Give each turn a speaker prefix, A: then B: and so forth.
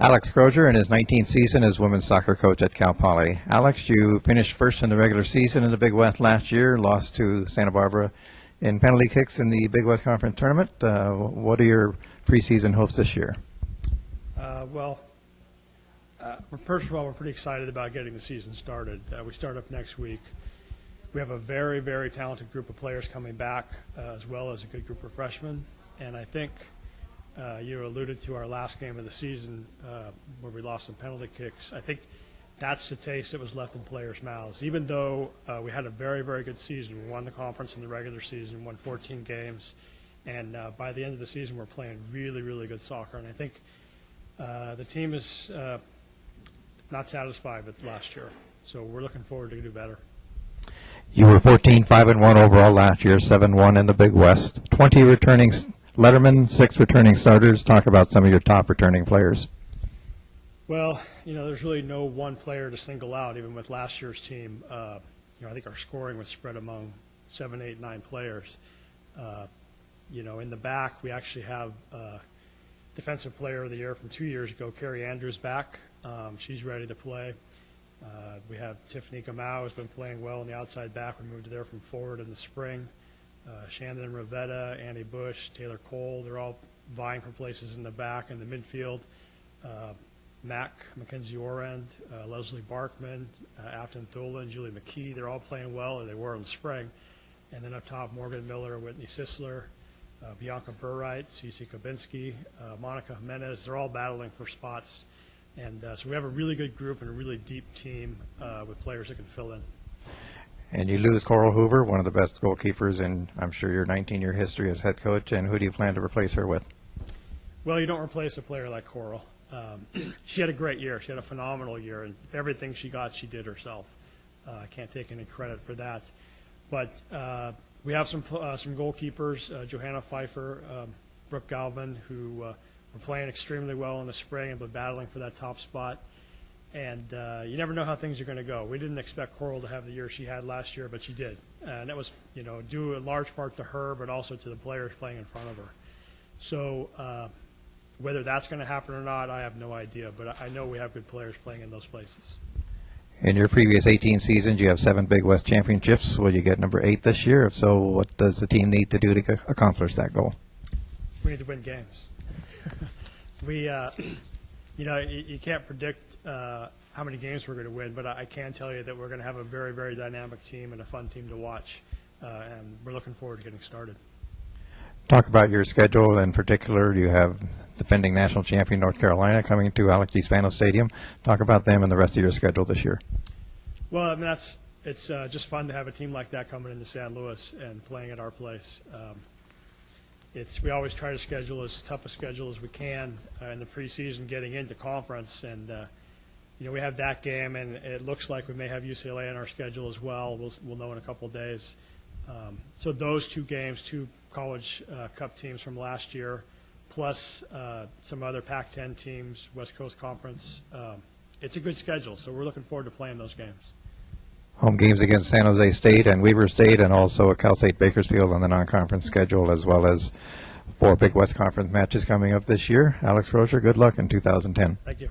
A: Alex Crozier in his 19th season as women's soccer coach at Cal Poly. Alex, you finished first in the regular season in the Big West last year, lost to Santa Barbara in penalty kicks in the Big West Conference Tournament. What are your preseason hopes this year?
B: First of all, we're pretty excited about getting the season started. We start up next week. We have a very, very talented group of players coming back, as well as a good group of freshmen. And I think you alluded to our last game of the season where we lost some penalty kicks. I think that's the taste that was left in players' mouths. Even though we had a very, very good season, we won the conference in the regular season, won 14 games, and by the end of the season we're playing really, really good soccer. And I think the team is not satisfied with last year, so we're looking forward to do better.
A: You were 14-5-1 overall last year, 7-1 in the Big West. 20 returning lettermen, 6 returning starters. Talk about some of your top returning players.
B: Well, there's really no one player to single out. Even with last year's team, I think our scoring was spread among 7, 8, 9 players. In the back, we actually have Defensive Player of the Year from 2 years ago, Carrie Andrews, back. She's ready to play. We have Tiffany Kamau, who's been playing well in the outside back. We moved her there from forward in the spring. Shandon Rivetta, Annie Bush, Taylor Cole, they're all vying for places in the back. In the midfield, Mackenzie Orend, Leslie Barkman, Afton Thulin, Julie McKee, they're all playing well, or they were in the spring. And then up top, Morgan Miller, Whitney Sisler, Bianca Burright, Cece Kabinski, Monica Jimenez, they're all battling for spots. And so we have a really good group and a really deep team with players that can fill in.
A: And you lose Coral Hoover, one of the best goalkeepers in, I'm sure, your 19-year history as head coach. And who do you plan to replace her with?
B: Well, you don't replace a player like Coral. She had a great year. She had a phenomenal year, and everything she got, she did herself. I can't take any credit for that. But we have some goalkeepers, Johanna Pfeiffer, Brooke Galvin, who were playing extremely well in the spring and been battling for that top spot. And you never know how things are going to go. We didn't expect Coral to have the year she had last year, but she did. And that was, due in large part to her, but also to the players playing in front of her. So whether that's going to happen or not, I have no idea. But I know we have good players playing in those places.
A: In your previous 18 seasons, you have 7 Big West championships. Will you get number 8 this year? If so, what does the team need to do to accomplish that goal?
B: We need to win games. You can't predict how many games we're going to win, but I can tell you that we're going to have a very, very dynamic team and a fun team to watch, and we're looking forward to getting started.
A: Talk about your schedule. In particular, you have defending national champion North Carolina coming to Alex Spanos Stadium. Talk about them and the rest of your schedule this year.
B: Well, I mean, it's just fun to have a team like that coming into San Luis and playing at our place. We always try to schedule as tough a schedule as we can in the preseason getting into conference, and we have that game, and it looks like we may have UCLA on our schedule as well. We'll know in a couple of days. So those 2 games, 2 College Cup teams from last year, plus some other Pac-10 teams, West Coast Conference. It's a good schedule, so we're looking forward to playing those games.
A: Home games against San Jose State and Weber State, and also a Cal State Bakersfield on the non-conference schedule, as well as 4 Big West Conference matches coming up this year. Alex Crozier, good luck in 2010.
B: Thank you.